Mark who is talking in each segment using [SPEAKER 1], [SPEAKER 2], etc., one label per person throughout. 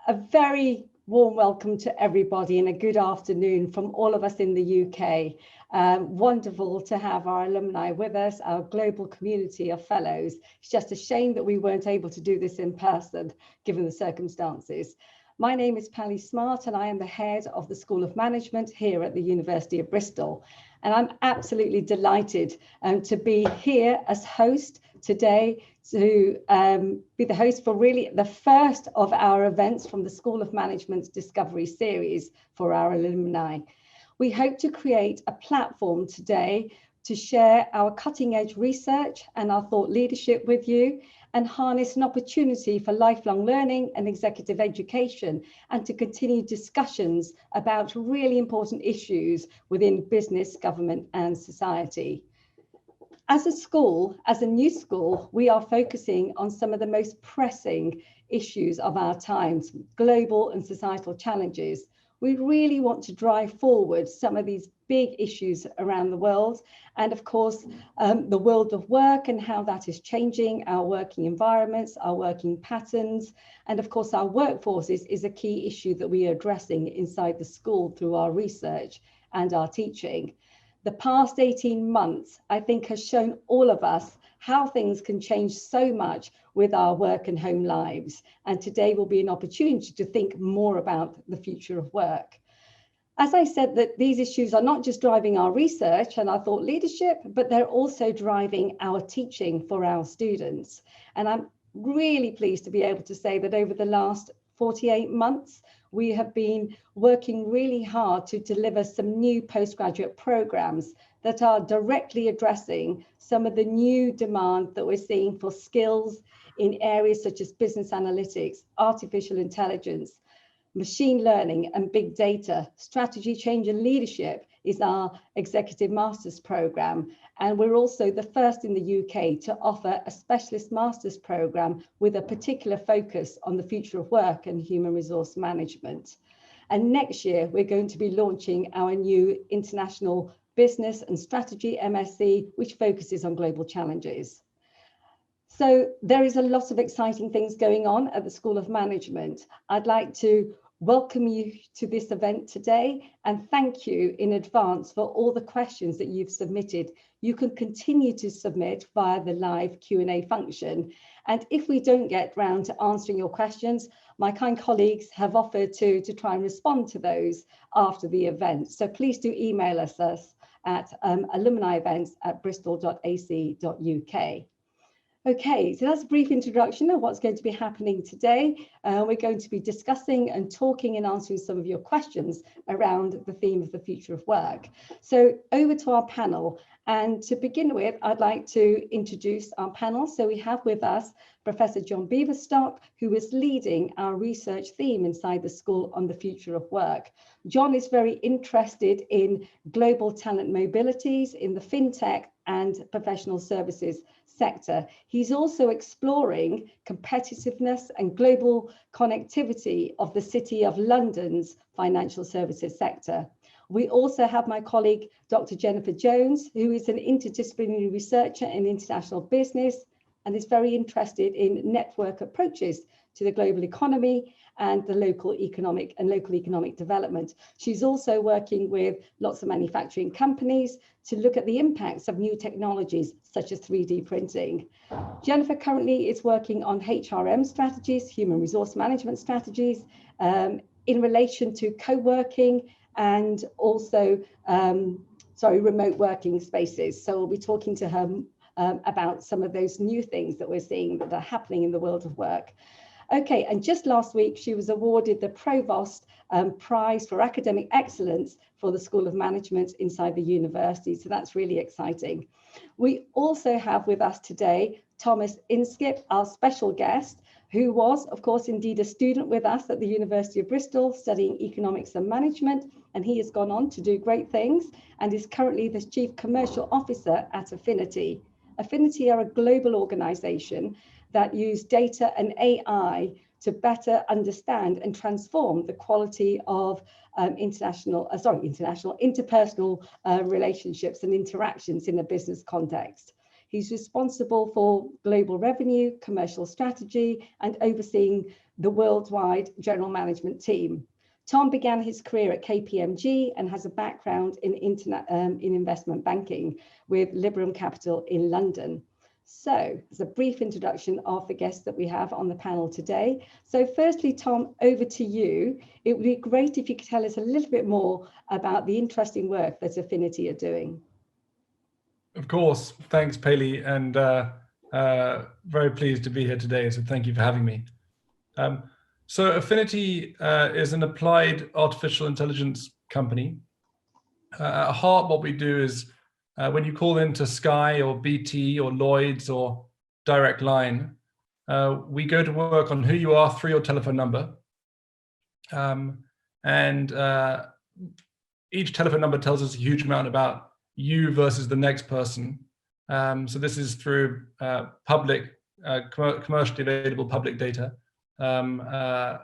[SPEAKER 1] A very warm welcome to everybody and a good afternoon from all of us in the UK. Wonderful to have our alumni with us, our global community of fellows. It's just a shame that we weren't able to do this in person, given the circumstances. My name is Pally Smart and I am the head of the School of Management here at the University of Bristol. And I'm absolutely delighted to be here as host today, to be the host for really the first of our events from the School of Management's Discovery Series for our alumni. We hope to create a platform today to share our cutting edge research and our thought leadership with you, and harness an opportunity for lifelong learning and executive education, and to continue discussions about really important issues within business, government and society. As a school, as a new school, we are focusing on some of the most pressing issues of our times, global and societal challenges. We really want to drive forward some of these big issues around the world, and of course, the world of work and how that is changing, our working environments, our working patterns, and of course, our workforce is a key issue that we are addressing inside the school through our research and our teaching. The past 18 months, I think, has shown all of us how things can change so much with our work and home lives. And today will be an opportunity to think more about the future of work. As I said, that these issues are not just driving our research and our thought leadership, but they're also driving our teaching for our students. And I'm really pleased to be able to say that over the last 48 months, we have been working really hard to deliver some new postgraduate programs that are directly addressing some of the new demand that we're seeing for skills in areas such as business analytics, artificial intelligence, machine learning and big data. Strategy, change and leadership is our executive master's program. And we're also the first in the UK to offer a specialist master's program with a particular focus on the future of work and human resource management. And next year, we're going to be launching our new international business and strategy MSc, which focuses on global challenges. So there is a lot of exciting things going on at the School of Management. I'd like to welcome you to this event today and thank you in advance for all the questions that you've submitted. You can continue to submit via the live Q&A function. And if we don't get round to answering your questions, my kind colleagues have offered to try and respond to those after the event. So please do email us at alumnievents@bristol.ac.uk. Okay, so that's a brief introduction of what's going to be happening today. We're going to be discussing and talking and answering some of your questions around the theme of the future of work. So over to our panel. And to begin with, I'd like to introduce our panel. So we have with us Professor John Beaverstock, who is leading our research theme inside the school on the future of work. John is very interested in global talent mobilities in the fintech and professional services sector. He's also exploring competitiveness and global connectivity of the City of London's financial services sector. We also have my colleague, Dr. Jennifer Jones, who is an interdisciplinary researcher in international business and is very interested in network approaches to the global economy and the local economic development. She's also working with lots of manufacturing companies to look at the impacts of new technologies such as 3D printing. Jennifer currently is working on HRM strategies, human resource management strategies, in relation to co-working and also remote working spaces. So we'll be talking to her about some of those new things that we're seeing that are happening in the world of work. Okay, and just last week, she was awarded the Provost Prize for Academic Excellence for the School of Management inside the university. So that's really exciting. We also have with us today, Thomas Inskip, our special guest, who was, of course, indeed a student with us at the University of Bristol studying economics and management. And he has gone on to do great things and is currently the Chief Commercial Officer at Affinity. Affinity are a global organization that use data and AI to better understand and transform the quality of interpersonal relationships and interactions in a business context. He's responsible for global revenue, commercial strategy, and overseeing the worldwide general management team. Tom began his career at KPMG and has a background in investment banking with Liberum Capital in London. So, as a brief introduction of the guests that we have on the panel today. So firstly, Tom, over to you. It would be great if you could tell us a little bit more about the interesting work that Affinity are doing.
[SPEAKER 2] Of course. Thanks, Paley, and very pleased to be here today, so thank you for having me. So Affinity is an applied artificial intelligence company. At heart, what we do is when you call into Sky or BT or Lloyd's or Direct Line, we go to work on who you are through your telephone number. And each telephone number tells us a huge amount about you versus the next person. So this is through public, commercially available public data. Experian,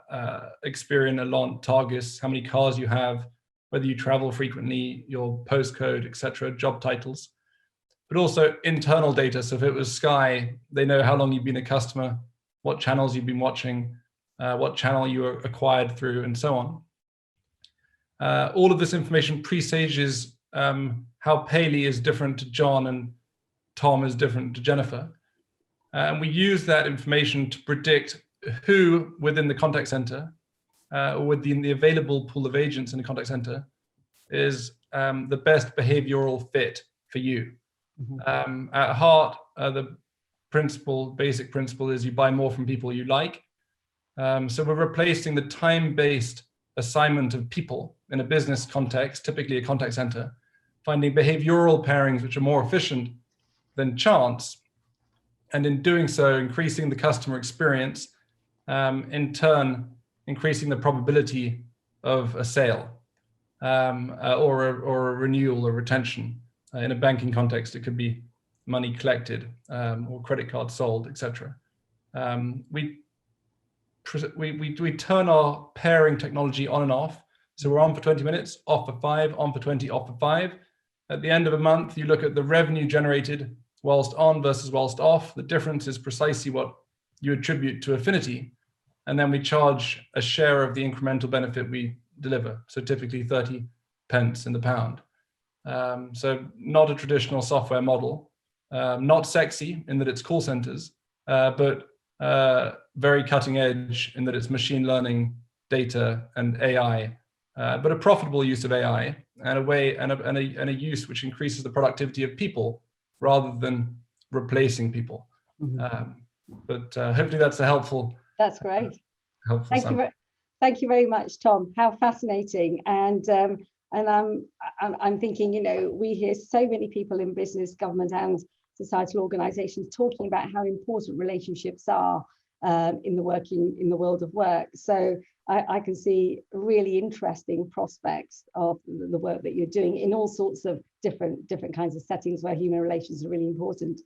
[SPEAKER 2] Alon, Targus, how many cars you have, whether you travel frequently, your postcode, etc., job titles, but also internal data. So if it was Sky, they know how long you've been a customer, what channels you've been watching, what channel you were acquired through, and so on. All of this information presages how Paley is different to John and Tom is different to Jennifer. And we use that information to predict who within the contact center or within the available pool of agents in the contact center is the best behavioral fit for you. Mm-hmm. At heart, the basic principle is you buy more from people you like. So we're replacing the time-based assignment of people in a business context, typically a contact center, finding behavioral pairings which are more efficient than chance, and in doing so, increasing the customer experience, in turn, increasing the probability of a sale or a renewal or retention. In a banking context, it could be money collected or credit card sold, etc. We turn our pairing technology on and off. So we're on for 20 minutes, off for 5, on for 20, off for 5. At the end of a month, you look at the revenue generated whilst on versus whilst off. The difference is precisely what you attribute to Affinity. And then we charge a share of the incremental benefit we deliver. So typically 30 pence in the pound. So not a traditional software model, not sexy in that it's call centers, but very cutting edge in that it's machine learning, data, and AI, but a profitable use of AI and a use which increases the productivity of people rather than replacing people. Mm-hmm. But hopefully that's a helpful.
[SPEAKER 1] That's great. Thank you very much, Tom. How fascinating. And I'm thinking, you know, we hear so many people in business, government, and societal organisations talking about how important relationships are in the world of work. So I can see really interesting prospects of the work that you're doing in all sorts of different kinds of settings where human relations are really important.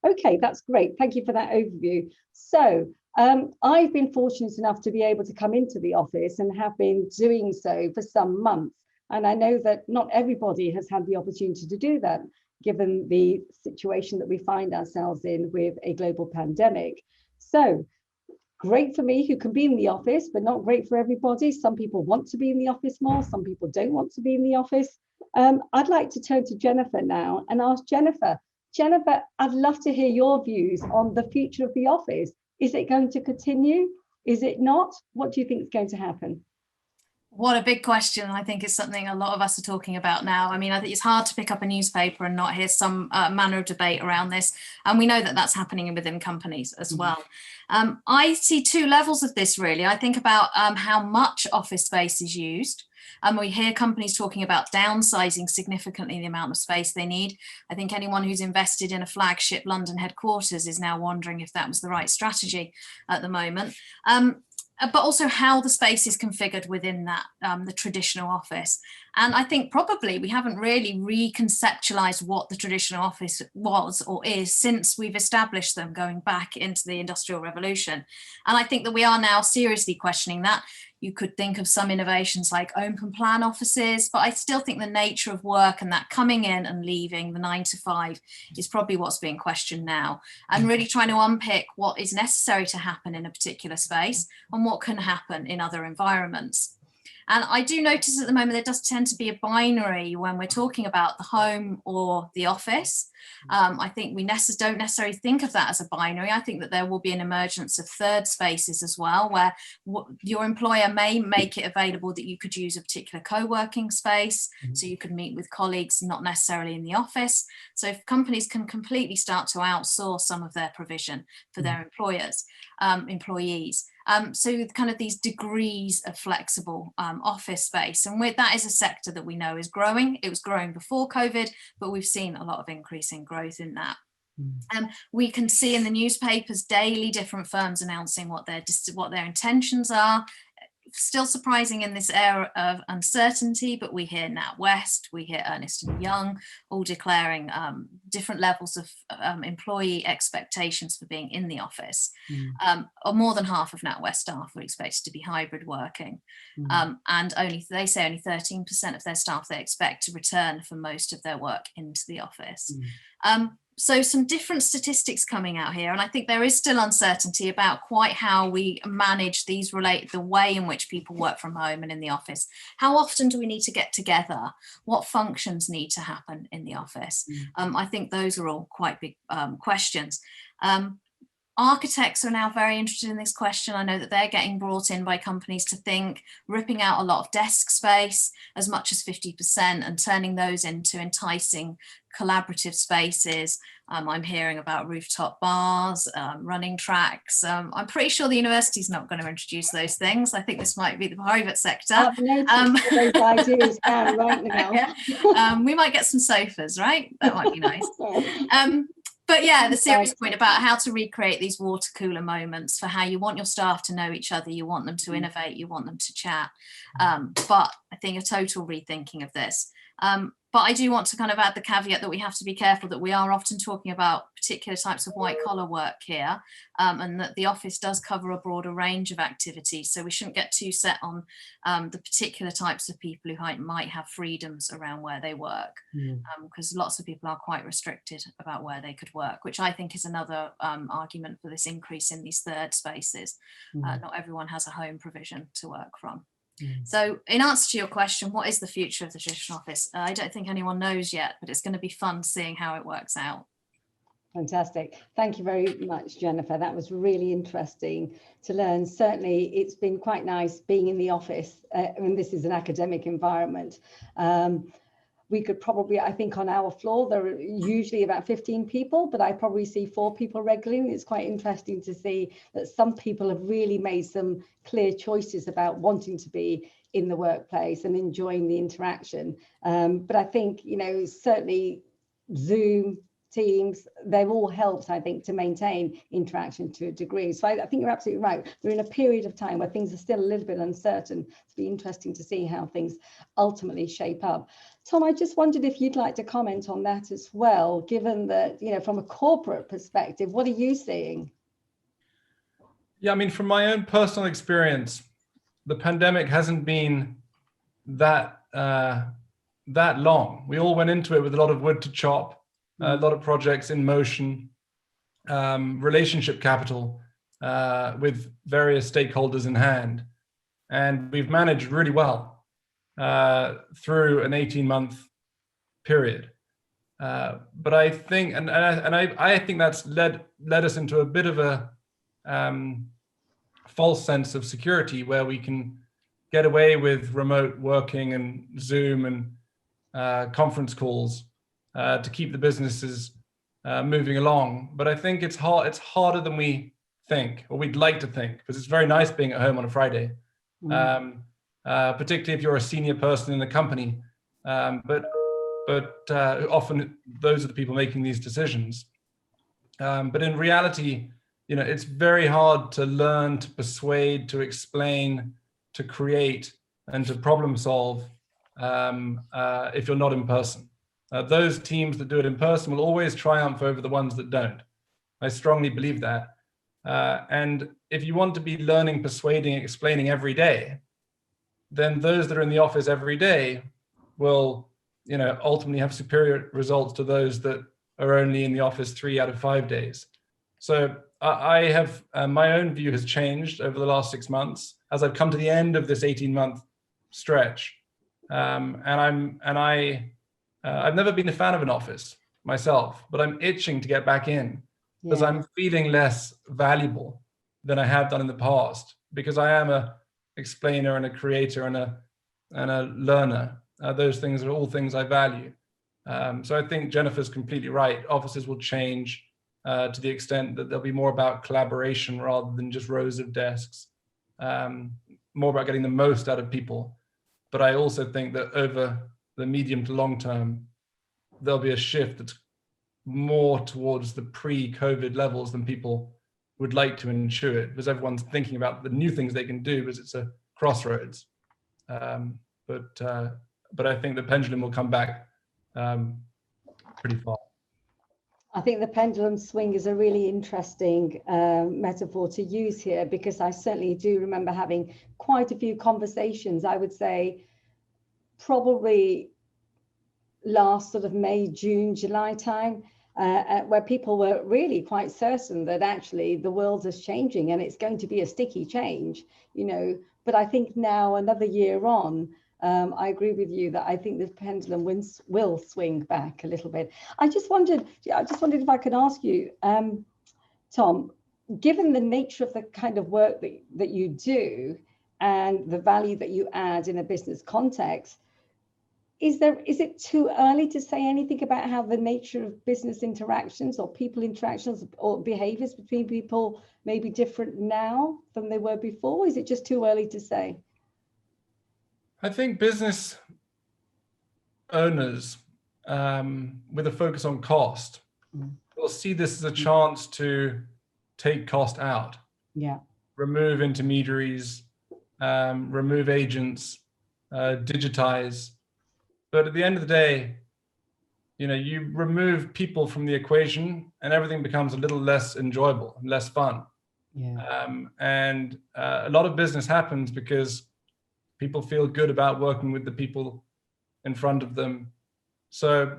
[SPEAKER 1] Okay, that's great. Thank you for that overview. So I've been fortunate enough to be able to come into the office and have been doing so for some months. And I know that not everybody has had the opportunity to do that, given the situation that we find ourselves in with a global pandemic. So great for me who can be in the office, but not great for everybody. Some people want to be in the office more, some people don't want to be in the office. I'd like to turn to Jennifer now and ask Jennifer, I'd love to hear your views on the future of the office. Is it going to continue? Is it not? What do you think is going to happen?
[SPEAKER 3] What a big question. I think it's something a lot of us are talking about now. I mean, I think it's hard to pick up a newspaper and not hear some manner of debate around this. And we know that that's happening within companies as well. I see two levels of this, really. I think about how much office space is used. We hear companies talking about downsizing significantly the amount of space they need. I think anyone who's invested in a flagship London headquarters is now wondering if that was the right strategy at the moment. But also how the space is configured within that, the traditional office. And I think probably we haven't really reconceptualized what the traditional office was or is since we've established them going back into the Industrial Revolution. And I think that we are now seriously questioning that. You could think of some innovations like open plan offices, but I still think the nature of work and that coming in and leaving the 9 to 5 is probably what's being questioned now, and really trying to unpick what is necessary to happen in a particular space and what can happen in other environments. And I do notice at the moment there does tend to be a binary when we're talking about the home or the office. I think we don't necessarily think of that as a binary. I think that there will be an emergence of third spaces as well, where your employer may make it available that you could use a particular co-working space, so you could meet with colleagues not necessarily in the office. So if companies can completely start to outsource some of their provision for their employees, so kind of these degrees of flexible office space, and that is a sector that we know is growing. It was growing before COVID, but we've seen a lot of increasing growth in that. We can see in the newspapers daily different firms announcing what their intentions are. Still surprising in this era of uncertainty, but we hear NatWest, we hear Ernst & Young, all declaring different levels of employee expectations for being in the office. Or more than half of NatWest staff were expected to be hybrid working, and they say only 13% of their staff they expect to return for most of their work into the office. So some different statistics coming out here, and I think there is still uncertainty about quite how we manage the way in which people work from home and in the office. How often do we need to get together? What functions need to happen in the office? I think those are all quite big questions. Architects are now very interested in this question. I know that they're getting brought in by companies to think, ripping out a lot of desk space, as much as 50%, and turning those into enticing collaborative spaces. I'm hearing about rooftop bars, running tracks. I'm pretty sure the university's not going to introduce those things. I think this might be the private sector.
[SPEAKER 1] Those ideas right now.
[SPEAKER 3] We might get some sofas, right? That might be nice. But yeah, the serious point about how to recreate these water cooler moments for how you want your staff to know each other, you want them to innovate, you want them to chat. But I think a total rethinking of this. But I do want to kind of add the caveat that we have to be careful that we are often talking about particular types of white collar work here, and that the office does cover a broader range of activities. So we shouldn't get too set on the particular types of people who might have freedoms around where they work, because lots of people are quite restricted about where they could work, which I think is another argument for this increase in these third spaces. Not everyone has a home provision to work from. So in answer to your question, what is the future of the traditional office? I don't think anyone knows yet, but it's going to be fun seeing how it works out.
[SPEAKER 1] Fantastic. Thank you very much, Jennifer. That was really interesting to learn. Certainly, it's been quite nice being in the office. This is an academic environment. We could probably, I think on our floor, there are usually about 15 people, but I probably see 4 people regularly. It's quite interesting to see that some people have really made some clear choices about wanting to be in the workplace and enjoying the interaction. But I think, certainly Zoom, Teams, they've all helped, I think, to maintain interaction to a degree. So I think you're absolutely right. We're in a period of time where things are still a little bit uncertain. It'll be interesting to see how things ultimately shape up. Tom, I just wondered if you'd like to comment on that as well, given that, from a corporate perspective, what are you seeing?
[SPEAKER 2] Yeah, I mean, from my own personal experience, the pandemic hasn't been that long. We all went into it with a lot of wood to chop, a lot of projects in motion, relationship capital with various stakeholders in hand. And we've managed really well through an 18-month period. But I think, I think that's led us into a bit of a false sense of security, where we can get away with remote working and Zoom and conference calls to keep the businesses moving along. But I think it's harder than we think, or we'd like to think, because it's very nice being at home on a Friday, particularly if you're a senior person in the company. But often those are the people making these decisions. But in reality, it's very hard to learn, to persuade, to explain, to create, and to problem solve if you're not in person. Those teams that do it in person will always triumph over the ones that don't. I strongly believe that. And if you want to be learning, persuading, explaining every day, then those that are in the office every day will, ultimately have superior results to those that are only in the office 3 out of 5 days. So I have, my own view has changed over the last 6 months as I've come to the end of this 18-month stretch. I've never been a fan of an office myself, but I'm itching to get back in because I'm feeling less valuable than I have done in the past, because I am a explainer and a creator and a learner. Those things are all things I value. So I think Jennifer's completely right. Offices will change to the extent that they'll be more about collaboration rather than just rows of desks, more about getting the most out of people. But I also think that over the medium to long term, there'll be a shift that's more towards the pre-COVID levels than people would like to intuit, because everyone's thinking about the new things they can do because it's a crossroads. But I think the pendulum will come back pretty far.
[SPEAKER 1] I think the pendulum swing is a really interesting metaphor to use here, because I certainly do remember having quite a few conversations, I would say probably last sort of May, June, July time, where people were really quite certain that actually the world is changing and it's going to be a sticky change, But I think now, another year on, I agree with you that I think the pendulum will swing back a little bit. I just wondered if I could ask you, Tom, given the nature of the kind of work that you do and the value that you add in a business context, is it too early to say anything about how the nature of business interactions or people interactions or behaviors between people may be different now than they were before? Is it just too early to say?
[SPEAKER 2] I think business owners with a focus on cost will see this as a chance to take cost out, remove intermediaries, remove agents, digitize. But at the end of the day, you remove people from the equation and everything becomes a little less enjoyable and less fun. And a lot of business happens because people feel good about working with the people in front of them. So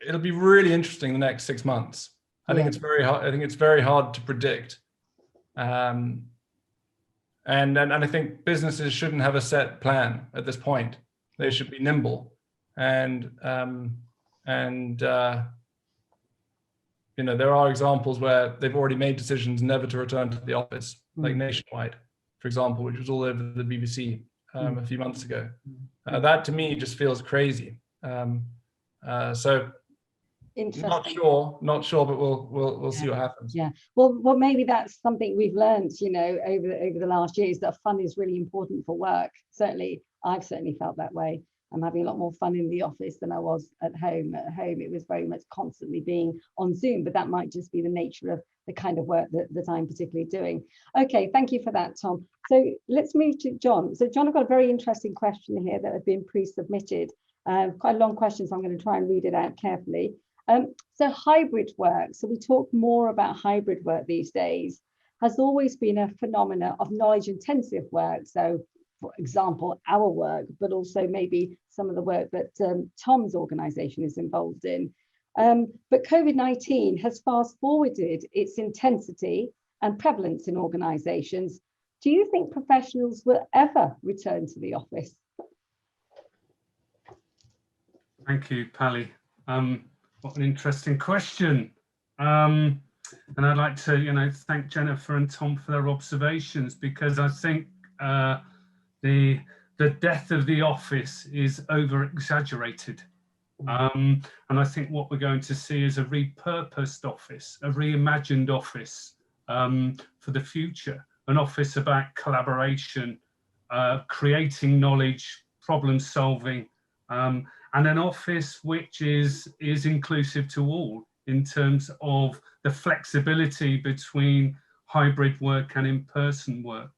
[SPEAKER 2] it'll be really interesting the next 6 months. I think it's very hard. I think it's very hard to predict. And I think businesses shouldn't have a set plan at this point. They should be nimble, and there are examples where they've already made decisions never to return to the office, like Nationwide, for example, which was all over the BBC a few months ago. That to me just feels crazy. So. Not sure, but we'll see what happens.
[SPEAKER 1] Well, maybe that's something we've learned, over the last years, that fun is really important for work. Certainly, I've felt that way. I'm having a lot more fun in the office than I was at home. At home, it was very much constantly being on Zoom, but that might just be the nature of the kind of work that I'm particularly doing. Okay, thank you for that, Tom. So let's move to John. So John, I've got a very interesting question here that had been pre-submitted. Quite a long question, so I'm going to try and read it out carefully. So hybrid work, so we talk more about hybrid work these days, has always been a phenomena of knowledge intensive work. So for example, our work, but also maybe some of the work that Tom's organization is involved in. But COVID-19 has fast forwarded its intensity and prevalence in organizations. Do you think professionals will ever return to the office?
[SPEAKER 4] Thank you, Pally. What an interesting question. And I'd like to, thank Jennifer and Tom for their observations, because I think the death of the office is over-exaggerated. And I think what we're going to see is a repurposed office, a reimagined office for the future, an office about collaboration, creating knowledge, problem solving, and an office which is inclusive to all in terms of the flexibility between hybrid work and in-person work.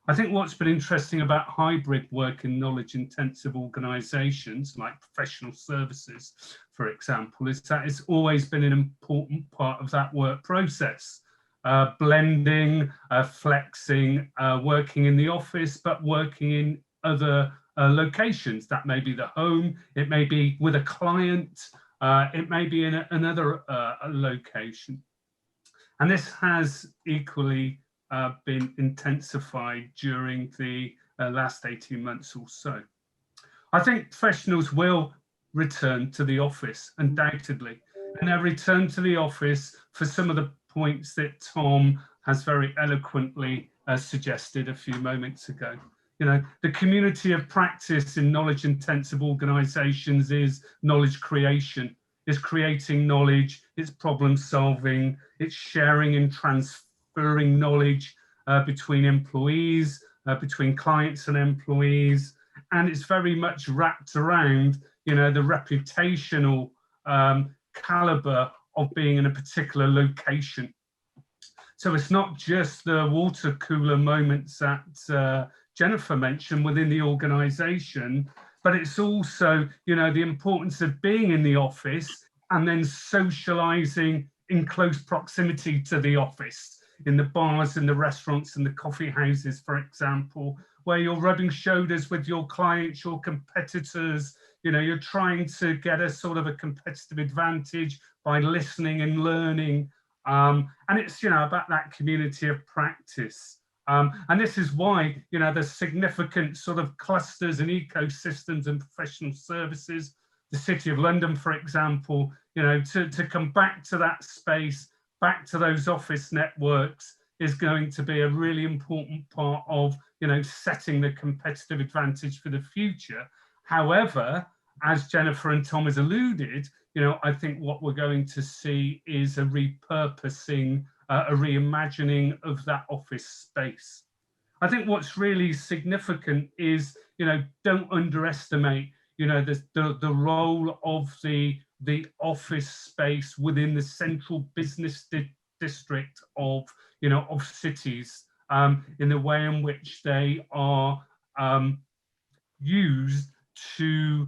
[SPEAKER 4] I think what's been interesting about hybrid work in knowledge-intensive organisations like professional services, for example, is that it's always been an important part of that work process. blending, flexing, working in the office, but working in other locations. That may be the home, it may be with a client, it may be in another location. And this has equally been intensified during the last 18 months or so. I think professionals will return to the office, undoubtedly, and they'll return to the office for some of the points that Tom has very eloquently suggested a few moments ago. You know, the community of practice in knowledge-intensive organisations is knowledge creation, is creating knowledge, it's problem solving, it's sharing and transferring knowledge between employees, between clients and employees, and it's very much wrapped around, you know, the reputational caliber of being in a particular location. So it's not just the water cooler moments that Jennifer mentioned within the organisation, but it's also, you know, the importance of being in the office and then socialising in close proximity to the office, in the bars and the restaurants and the coffee houses, for example, where you're rubbing shoulders with your clients, your competitors. You know, you're trying to get a sort of a competitive advantage by listening and learning. And it's, you know, about that community of practice. And this is why, you know, there's significant sort of clusters and ecosystems and professional services. The City of London, for example, you know, to come back to that space, back to those office networks is going to be a really important part of, you know, setting the competitive advantage for the future. However, as Jennifer and Tom has alluded, you know, I think what we're going to see is a repurposing, a reimagining of that office space. I think what's really significant is, you know, don't underestimate, you know, the role of the office space within the central business district of, you know, of cities, in the way in which they are used to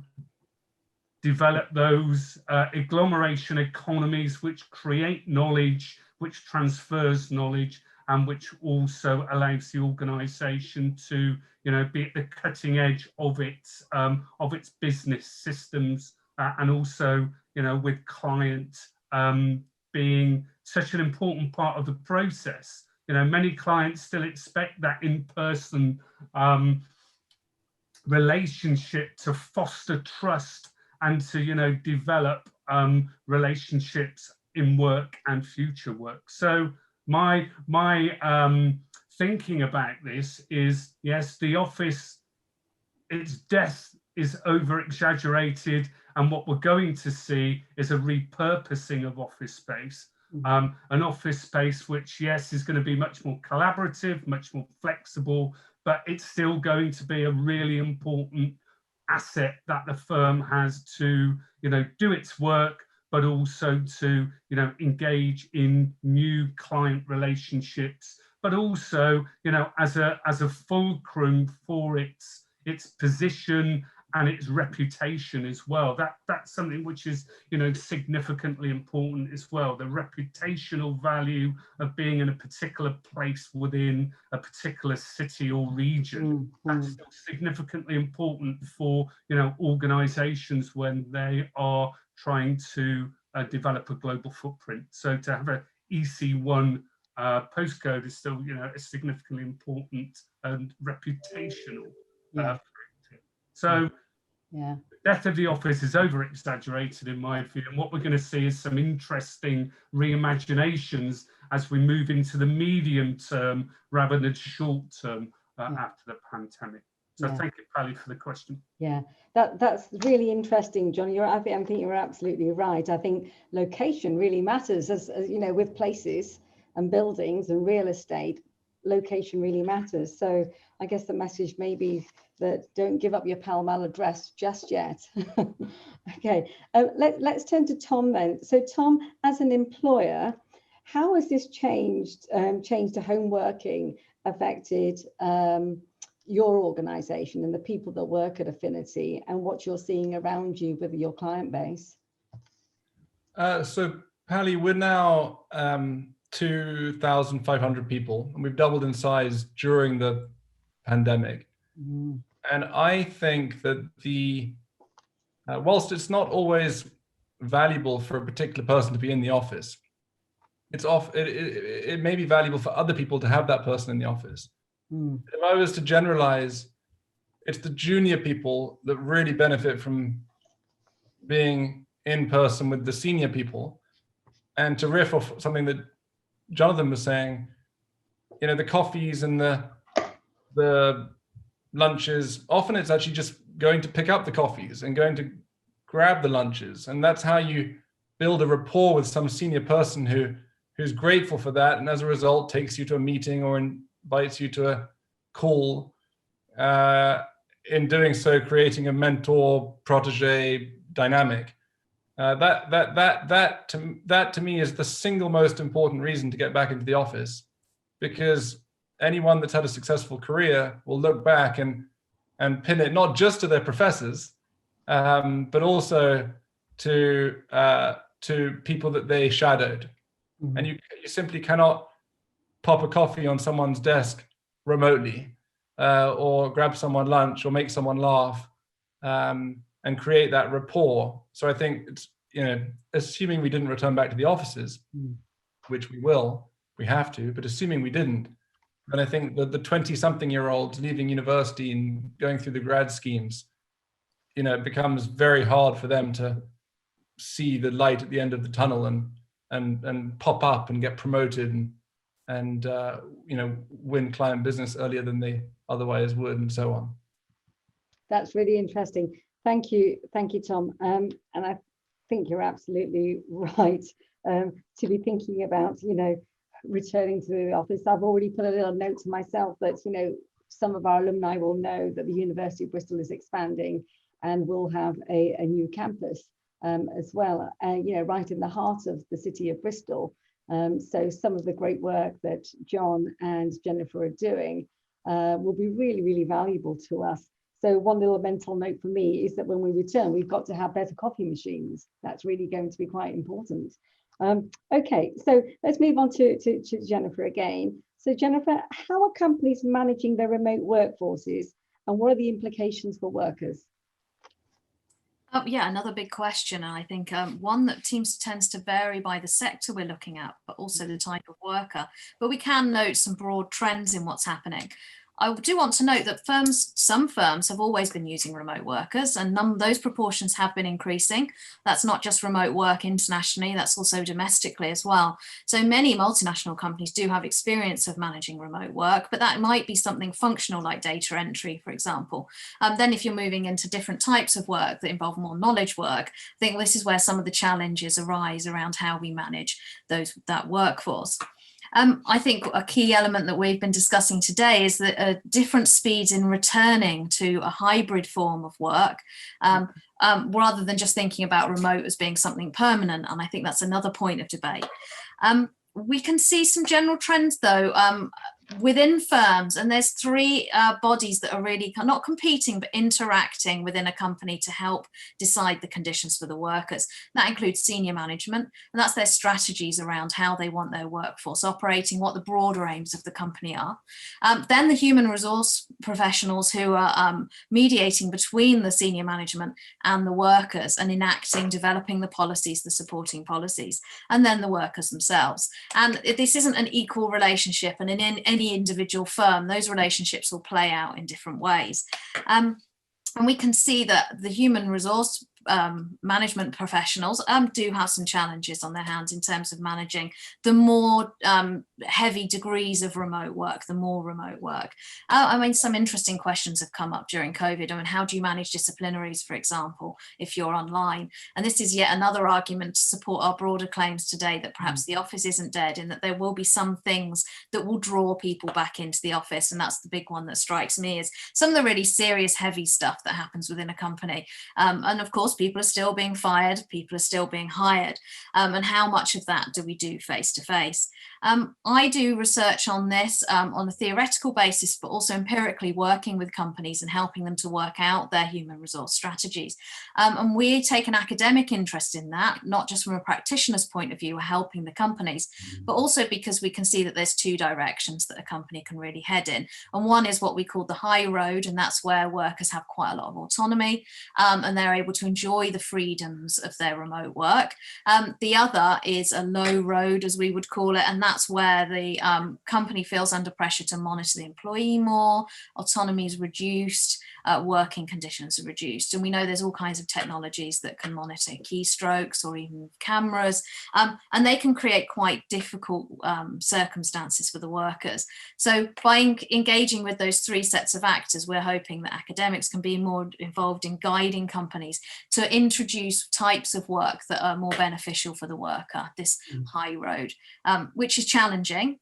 [SPEAKER 4] develop those agglomeration economies which create knowledge, which transfers knowledge, and which also allows the organisation to, you know, be at the cutting edge of its business systems, and also, you know, with clients being such an important part of the process. You know, many clients still expect that in-person relationship to foster trust and to, you know, develop relationships in work and future work. So my thinking about this is, yes, the office, its death is over exaggerated, and what we're going to see is a repurposing of office space. An office space which, yes, is going to be much more collaborative, much more flexible, but it's still going to be a really important asset that the firm has to, you know, do its work, but also to, you know, engage in new client relationships, but also, you know, as a fulcrum for its position and its reputation as well. That's something which is, you know, significantly important as well. The reputational value of being in a particular place within a particular city or region. That's still significantly important for, you know, organisations when they are trying to develop a global footprint. So to have a EC1 postcode is still, you know, a significantly important and reputational factor. So
[SPEAKER 1] yeah,
[SPEAKER 4] the death of the office is over exaggerated in my view, and what we're going to see is some interesting reimaginations as we move into the medium term rather than short term after the pandemic. So thank you, Pally, for the question.
[SPEAKER 1] Yeah, that's really interesting, John. I think you're absolutely right. I think location really matters, as you know, with places and buildings and real estate. Location really matters. So I guess the message may be that don't give up your Pall Mall address just yet. Okay, let's turn to Tom then. So Tom, as an employer, how has this change to home working affected your organisation and the people that work at Affinity, and what you're seeing around you with your client base?
[SPEAKER 2] So Pally, we're now 2,500 people, and we've doubled in size during the pandemic. And I think that whilst it's not always valuable for a particular person to be in the office, it may be valuable for other people to have that person in the office. If I was to generalize, it's the junior people that really benefit from being in person with the senior people. And to riff off something that Jonathan was saying, the coffees and the lunches, often it's actually just going to pick up the coffees and going to grab the lunches. And that's how you build a rapport with some senior person who's grateful for that, and as a result takes you to a meeting or invites you to a call. In doing so, creating a mentor-protege dynamic. That to me is the single most important reason to get back into the office, because anyone that's had a successful career will look back and pin it not just to their professors, but also to people that they shadowed. And you simply cannot pop a coffee on someone's desk remotely, or grab someone lunch or make someone laugh, and create that rapport. So I think it's, assuming we didn't return back to the offices, which we will, we have to, but assuming we didn't, then I think that the 20-something-year-olds leaving university and going through the grad schemes, it becomes very hard for them to see the light at the end of the tunnel and pop up and get promoted and win client business earlier than they otherwise would, and so on.
[SPEAKER 1] That's really interesting. Thank you, Tom. And I think you're absolutely right to be thinking about, returning to the office. I've already put a little note to myself that, some of our alumni will know that the University of Bristol is expanding and will have a new campus as well, right in the heart of the city of Bristol. So some of the great work that John and Jennifer are doing will be really, really valuable to us. So one little mental note for me is that when we return, we've got to have better coffee machines. That's really going to be quite important. Okay, so let's move on to Jennifer again. So Jennifer, how are companies managing their remote workforces, and what are the implications for workers?
[SPEAKER 3] Yeah, another big question. And I think one that tends to vary by the sector we're looking at, but also the type of worker. But we can note some broad trends in what's happening. I do want to note that some firms have always been using remote workers, and those proportions have been increasing. That's not just remote work internationally, that's also domestically as well. So many multinational companies do have experience of managing remote work, but that might be something functional like data entry, for example. Then if you're moving into different types of work that involve more knowledge work, I think this is where some of the challenges arise around how we manage that workforce. I think a key element that we've been discussing today is that different speeds in returning to a hybrid form of work, rather than just thinking about remote as being something permanent. And I think that's another point of debate. We can see some general trends, though, within firms, and there's three bodies that are really not competing but interacting within a company to help decide the conditions for the workers. That includes senior management, and that's their strategies around how they want their workforce operating, what the broader aims of the company are. Then the human resource professionals who are mediating between the senior management and the workers and developing the policies, the supporting policies, and then the workers themselves. And this isn't an equal relationship, and in any individual firm, those relationships will play out in different ways. And we can see that the human resource management professionals do have some challenges on their hands in terms of managing the more heavy degrees of remote work, the more remote work. I mean, some interesting questions have come up during COVID. I mean, how do you manage disciplinaries, for example, if you're online? And this is yet another argument to support our broader claims today that perhaps the office isn't dead, and that there will be some things that will draw people back into the office. And that's the big one that strikes me, is some of the really serious, heavy stuff that happens within a company. And of course, people are still being fired, people are still being hired, and how much of that do we do face to face? I do research on this on a theoretical basis, but also empirically working with companies and helping them to work out their human resource strategies. And we take an academic interest in that, not just from a practitioner's point of view, helping the companies, but also because we can see that there's two directions that a company can really head in. And one is what we call the high road, and that's where workers have quite a lot of autonomy and they're able to enjoy the freedoms of their remote work. The other is a low road, as we would call it, and that's where the company feels under pressure to monitor the employee more, autonomy is reduced, working conditions are reduced. And we know there's all kinds of technologies that can monitor keystrokes or even cameras, and they can create quite difficult circumstances for the workers. So by engaging with those three sets of actors, we're hoping that academics can be more involved in guiding companies to introduce types of work that are more beneficial for the worker, this high road, which is challenging,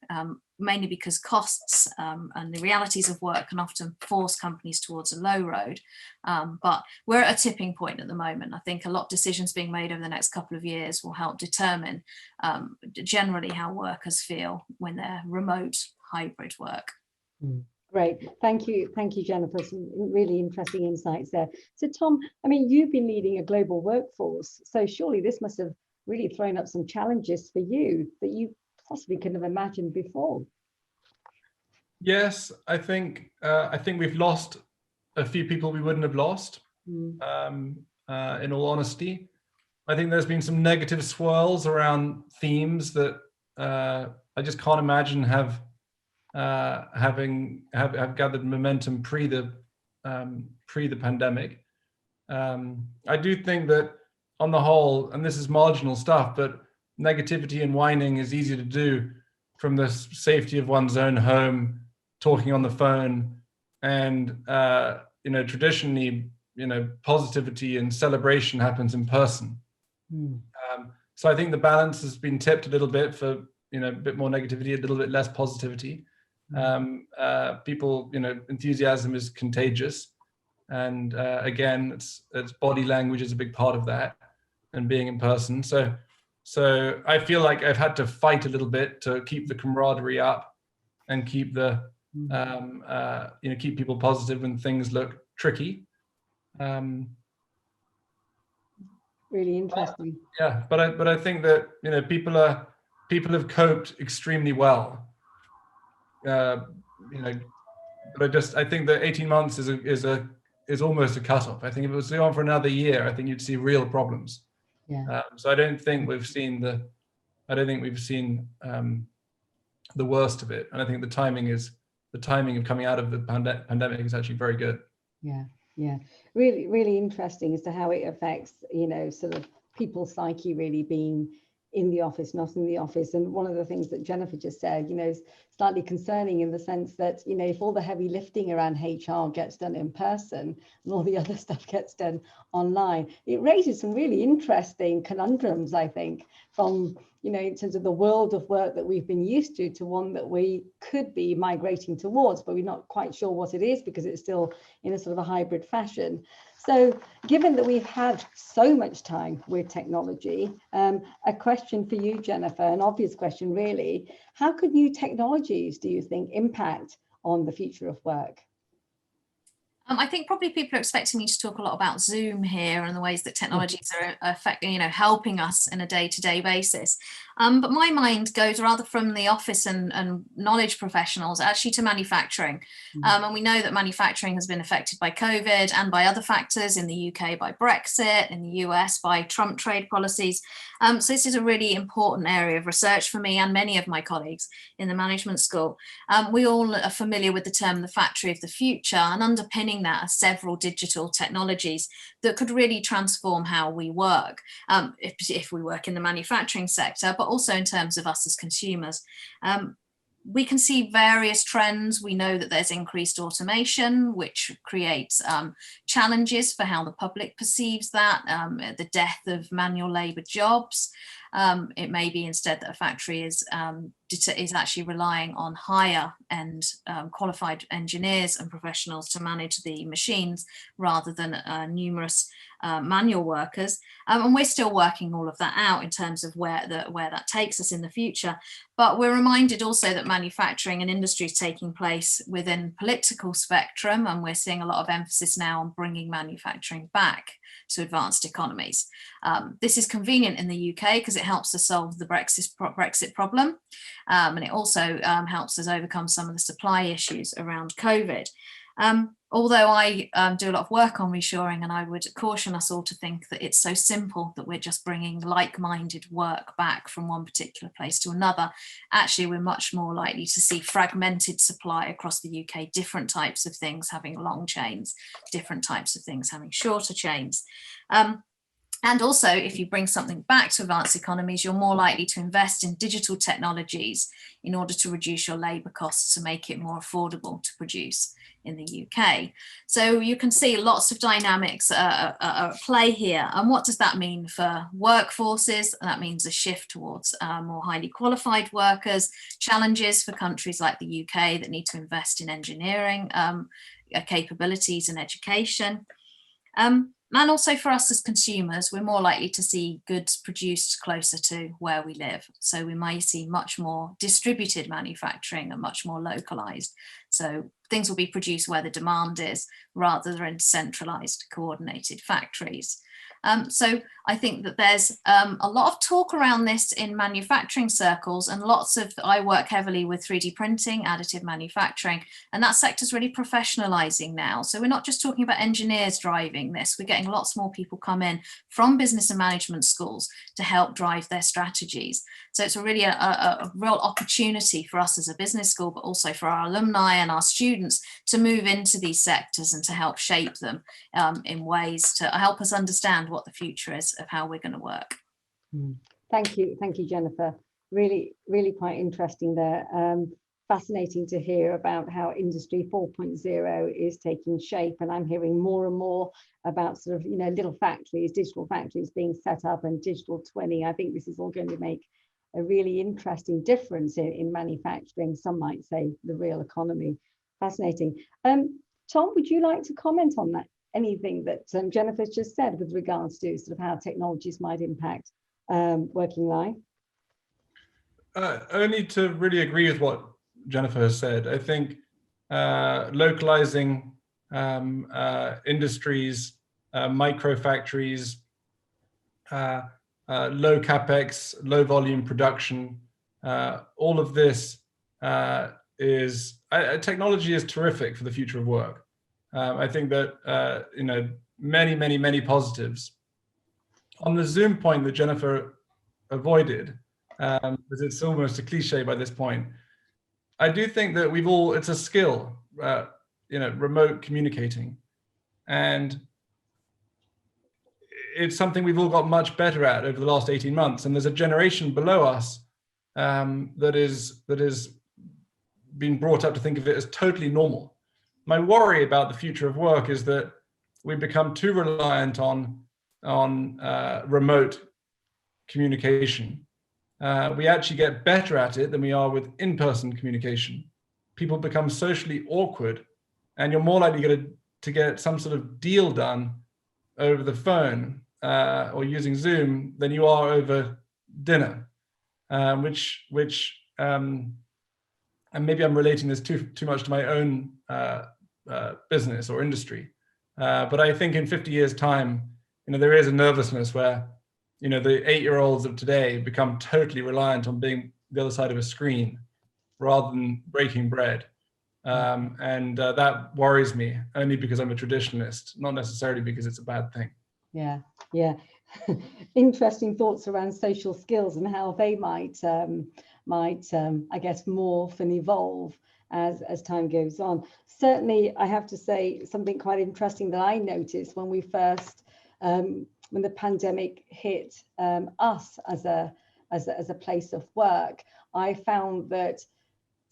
[SPEAKER 3] mainly because costs and the realities of work can often force companies towards a low road. But we're at a tipping point at the moment. I think a lot of decisions being made over the next couple of years will help determine generally how workers feel when they're remote hybrid work.
[SPEAKER 1] Great, thank you, Jennifer. Some really interesting insights there. So Tom, I mean, you've been leading a global workforce, so surely this must have really thrown up some challenges for you that you possibly couldn't have imagined before.
[SPEAKER 2] Yes, I think we've lost a few people we wouldn't have lost. In all honesty, I think there's been some negative swirls around themes that I just can't imagine have gathered momentum pre the pandemic. I do think that on the whole, and this is marginal stuff, but negativity and whining is easier to do from the safety of one's own home, talking on the phone, and traditionally, positivity and celebration happens in person. So I think the balance has been tipped a little bit for a bit more negativity, a little bit less positivity. People, enthusiasm is contagious, and again, it's body language is a big part of that, and being in person. So I feel like I've had to fight a little bit to keep the camaraderie up and keep the keep people positive when things look tricky.
[SPEAKER 1] Really interesting.
[SPEAKER 2] Yeah, but I think that people have coped extremely well. But I think that 18 months is almost a cutoff. I think if it was on for another year, I think you'd see real problems.
[SPEAKER 1] Yeah.
[SPEAKER 2] So I don't think we've seen the worst of it, and I think the timing of coming out of the pandemic is actually very good.
[SPEAKER 1] Yeah, really, really interesting as to how it affects, sort of people's psyche really being in the office, not in the office. And one of the things that Jennifer just said, is slightly concerning in the sense that, if all the heavy lifting around HR gets done in person and all the other stuff gets done online, it raises some really interesting conundrums, I think, from, in terms of the world of work that we've been used to one that we could be migrating towards, but we're not quite sure what it is because it's still in a sort of a hybrid fashion. So given that we've had so much time with technology, a question for you, Jennifer, an obvious question really, how could new technologies, do you think, impact on the future of work?
[SPEAKER 3] I think probably people are expecting me to talk a lot about Zoom here and the ways that technologies are affecting, helping us in a day-to-day basis. But my mind goes rather from the office and knowledge professionals actually to manufacturing. And we know that manufacturing has been affected by COVID and by other factors, in the UK by Brexit, in the US by Trump trade policies. So this is a really important area of research for me and many of my colleagues in the management school. We all are familiar with the term the factory of the future, and underpinning that are several digital technologies that could really transform how we work, if we work in the manufacturing sector, but also in terms of us as consumers. We can see various trends. We know that there's increased automation, which creates challenges for how the public perceives that, the death of manual labour jobs. It may be instead that a factory is actually relying on higher end qualified engineers and professionals to manage the machines rather than numerous manual workers. And we're still working all of that out in terms of where that takes us in the future. But we're reminded also that manufacturing and industry is taking place within political spectrum, and we're seeing a lot of emphasis now on bringing manufacturing back to advanced economies. This is convenient in the UK because it helps us solve the Brexit problem, and it also helps us overcome some of the supply issues around COVID. Although I do a lot of work on reshoring, and I would caution us all to think that it's so simple that we're just bringing like-minded work back from one particular place to another. Actually, we're much more likely to see fragmented supply across the UK, different types of things having long chains, different types of things having shorter chains. And also, if you bring something back to advanced economies, you're more likely to invest in digital technologies in order to reduce your labour costs to make it more affordable to produce in the UK. So you can see lots of dynamics at play here. And what does that mean for workforces? That means a shift towards more highly qualified workers, challenges for countries like the UK that need to invest in engineering capabilities and education. And also for us as consumers, we're more likely to see goods produced closer to where we live. So we might see much more distributed manufacturing and much more localized. So things will be produced where the demand is rather than centralized, coordinated factories. So I think that there's a lot of talk around this in manufacturing circles, and I work heavily with 3D printing, additive manufacturing, and that sector's really professionalizing now. So we're not just talking about engineers driving this, we're getting lots more people come in from business and management schools to help drive their strategies. So it's really a real opportunity for us as a business school, but also for our alumni and our students to move into these sectors and to help shape them in ways to help us understand what the future is of how we're going to work.
[SPEAKER 1] Thank you, Jennifer. Really quite interesting there. Fascinating to hear about how Industry 4.0 is taking shape, and I'm hearing more and more about sort of little factories, digital factories being set up, and digital twinning. I think this is all going to make a really interesting difference in manufacturing. Some might say the real economy. Fascinating. Tom, would you like to comment on that? Anything that Jennifer's just said with regards to sort of how technologies might impact working life?
[SPEAKER 2] Only to really agree with what Jennifer has said. I think localizing industries, micro factories, low capex, low volume production, all of this technology is terrific for the future of work. I think that many positives. On the Zoom point that Jennifer avoided, because it's almost a cliche by this point, I do think that it's a skill, remote communicating, and it's something we've all got much better at over the last 18 months. And there's a generation below us that is been brought up to think of it as totally normal. My worry about the future of work is that we become too reliant on remote communication. We actually get better at it than we are with in-person communication. People become socially awkward, and you're more likely to get some sort of deal done over the phone or using Zoom than you are over dinner, which and maybe I'm relating this too much to my own business or industry, but I think in 50 years' time, there is a nervousness where the 8-year-olds of today become totally reliant on being the other side of a screen rather than breaking bread, and that worries me, only because I'm a traditionalist, not necessarily because it's a bad thing.
[SPEAKER 1] Yeah. Interesting thoughts around social skills and how they might I guess morph and evolve as time goes on. Certainly, I have to say something quite interesting that I noticed when we first when the pandemic hit us as a place of work. I found that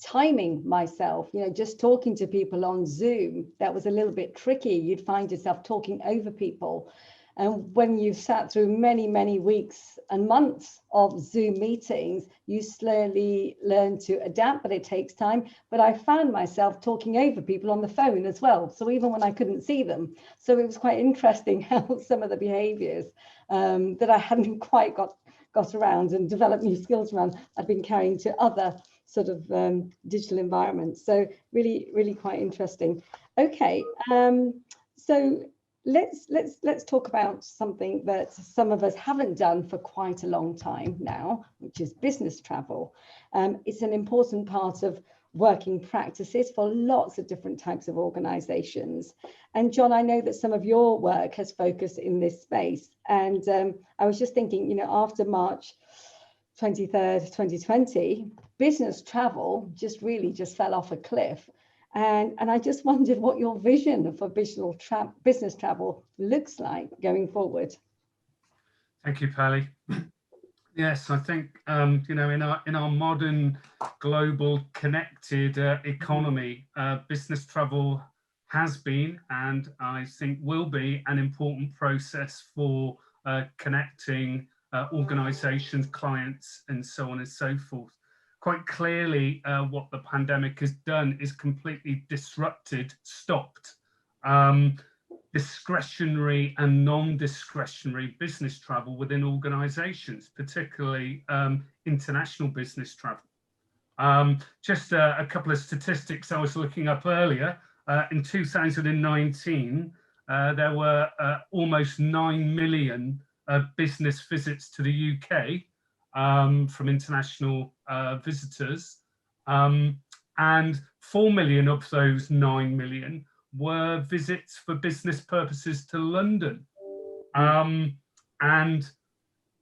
[SPEAKER 1] timing myself, just talking to people on Zoom, that was a little bit tricky. You'd find yourself talking over people. And when you've sat through many, many weeks and months of Zoom meetings, you slowly learn to adapt, but it takes time. But I found myself talking over people on the phone as well. So even when I couldn't see them. So it was quite interesting how some of the behaviors that I hadn't quite got around and developed new skills around, I'd been carrying to other sort of digital environments. So really, really quite interesting. Okay, so let's talk about something that some of us haven't done for quite a long time now, which is business travel. It's an important part of working practices for lots of different types of organizations. And John, I know that some of your work has focused in this space. And I was just thinking, you know, after March 23rd, 2020, business travel just fell off a cliff. And I just wondered what your vision for business travel looks like going forward.
[SPEAKER 4] Thank you, Pally. Yes, I think you know, in our modern global connected economy, business travel has been, and I think will be, an important process for connecting organizations, clients, and so on and so forth. Quite clearly, what the pandemic has done is completely stopped discretionary and non-discretionary business travel within organizations, particularly international business travel. Just a couple of statistics I was looking up earlier. In 2019, there were almost 9 million business visits to the UK from international visitors, and 4 million of those 9 million were visits for business purposes to London. And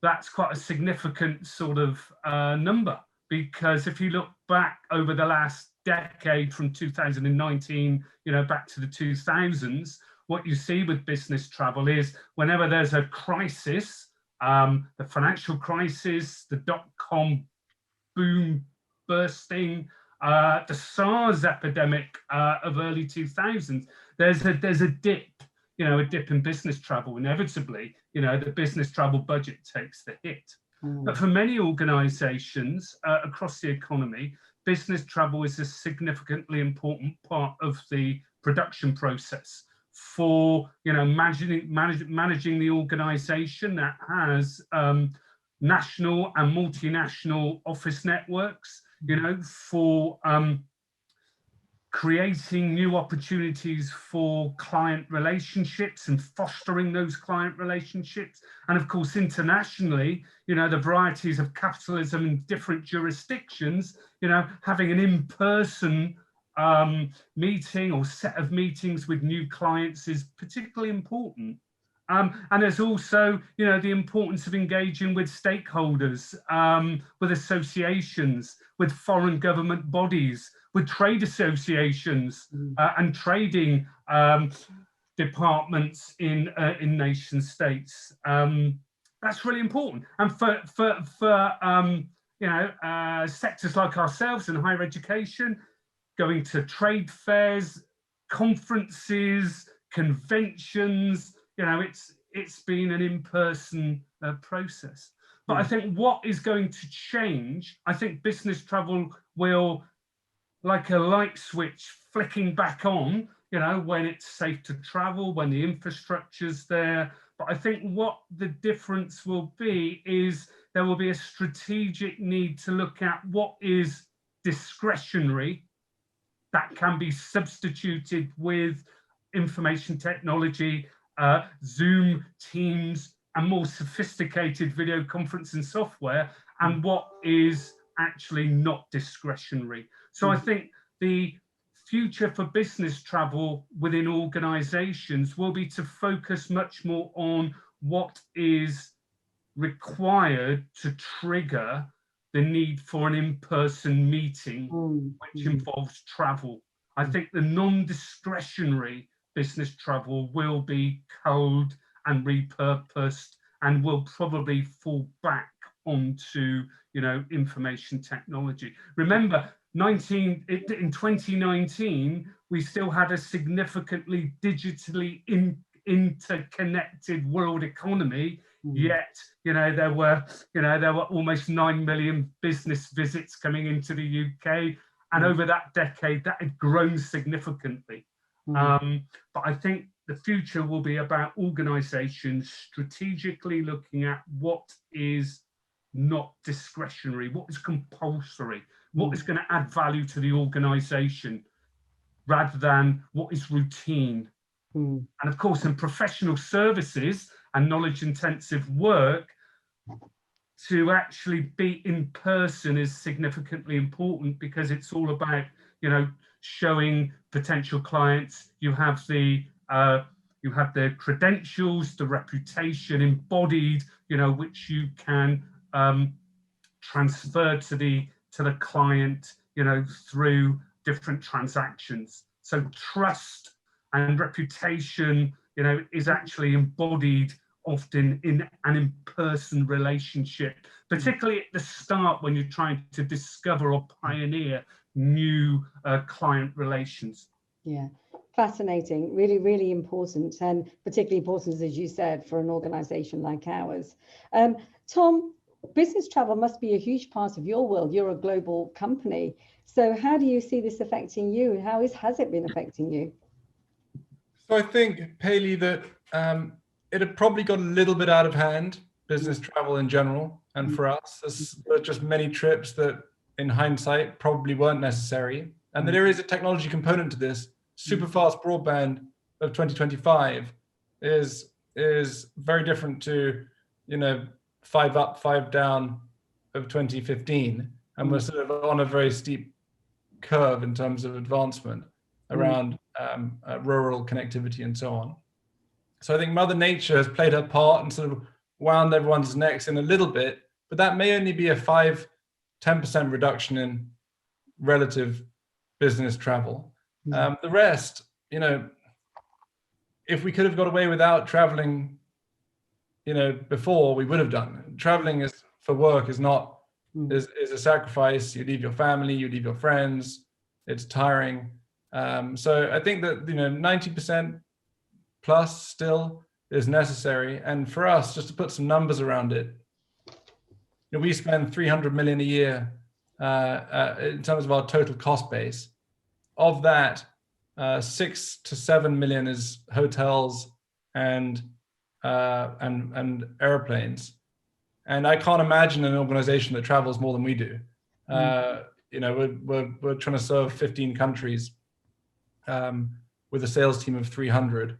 [SPEAKER 4] that's quite a significant sort of number, because if you look back over the last decade from 2019, you know, back to the 2000s, what you see with business travel is whenever there's a crisis, the financial crisis, the dot-com boom bursting, the SARS epidemic of early 2000s, there's a dip, you know, a dip in business travel. Inevitably, you know, the business travel budget takes the hit. But for many organizations across the economy, business travel is a significantly important part of the production process for, you know, managing the organization that has national and multinational office networks, you know, for creating new opportunities for client relationships and fostering those client relationships. And of course, internationally, you know, the varieties of capitalism in different jurisdictions, you know, having an in-person meeting or set of meetings with new clients is particularly important. And there's also, you know, the importance of engaging with stakeholders, with associations, with foreign government bodies, with trade associations and trading departments in nation states. That's really important. And for you know, sectors like ourselves in higher education, going to trade fairs, conferences, conventions, you know, it's been an in-person process. But I think what is going to change, I think business travel will, like a light switch flicking back on, you know, when it's safe to travel, when the infrastructure's there. But I think what the difference will be is there will be a strategic need to look at what is discretionary that can be substituted with information technology, Zoom, Teams, and more sophisticated video conferencing software, and what is actually not discretionary. So I think the future for business travel within organizations will be to focus much more on what is required to trigger the need for an in-person meeting, which involves travel. I think the non-discretionary business travel will be culled and repurposed and will probably fall back onto, you know, information technology. Remember, in 2019, we still had a significantly digitally interconnected world economy. Yet, there were almost 9 million business visits coming into the UK, and over that decade, that had grown significantly. But I think the future will be about organisations strategically looking at what is not discretionary, what is compulsory, what is going to add value to the organisation, rather than what is routine. And of course, in professional services and knowledge intensive work, to actually be in person is significantly important, because it's all about, showing potential clients you have the credentials, the reputation embodied, which you can transfer to the client, through different transactions. So trust and reputation, is actually embodied often in an in-person relationship, particularly at the start when you're trying to discover or pioneer new client relations.
[SPEAKER 1] Yeah, fascinating, really, really important, and particularly important, as you said, for an organisation like ours. Tom, business travel must be a huge part of your world. You're a global company. So how do you see this affecting you? How has it been affecting you?
[SPEAKER 2] So I think, Paley, that it had probably got a little bit out of hand, business travel in general. And for us, there are just many trips that in hindsight probably weren't necessary. And that there is a technology component to this. Super fast broadband of 2025 is very different to, 5 up, 5 down of 2015. And we're sort of on a very steep curve in terms of advancement around rural connectivity and so on. So I think Mother Nature has played her part and sort of wound everyone's necks in a little bit, but that may only be a 5-10% reduction in relative business travel. The rest, if we could have got away without traveling, before, we would have done. Traveling is for work is not is a sacrifice. You leave your family, you leave your friends. It's tiring. So I think that 90% plus still is necessary. And for us, just to put some numbers around it, we spend 300 million a year in terms of our total cost base. Of that, 6 to 7 million is hotels and airplanes. And I can't imagine an organization that travels more than we do. We're trying to serve 15 countries with a sales team of 300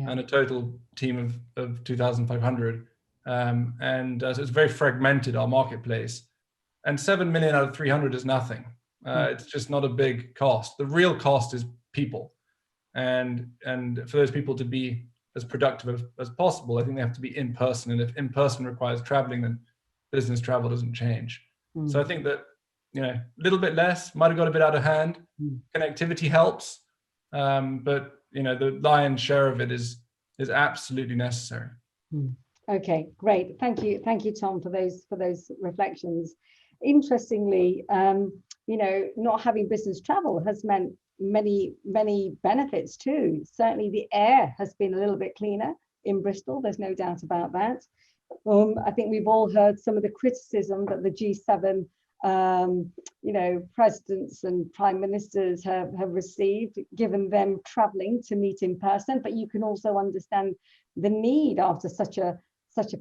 [SPEAKER 2] and a total team of 2,500. So it's very fragmented, our marketplace. And 7 million out of 300 is nothing. It's just not a big cost. The real cost is people. And for those people to be as productive as possible, I think they have to be in person. And if in person requires traveling, then business travel doesn't change. So I think that, a little bit less, might have got a bit out of hand. Connectivity helps, but the lion's share of it is absolutely necessary.
[SPEAKER 1] Okay, great. Thank you, Tom, for those reflections. Interestingly, not having business travel has meant many benefits too. Certainly, the air has been a little bit cleaner in Bristol. There's no doubt about that. I think we've all heard some of the criticism that the G7 presidents and prime ministers have received, given them traveling to meet in person. But you can also understand the need after such a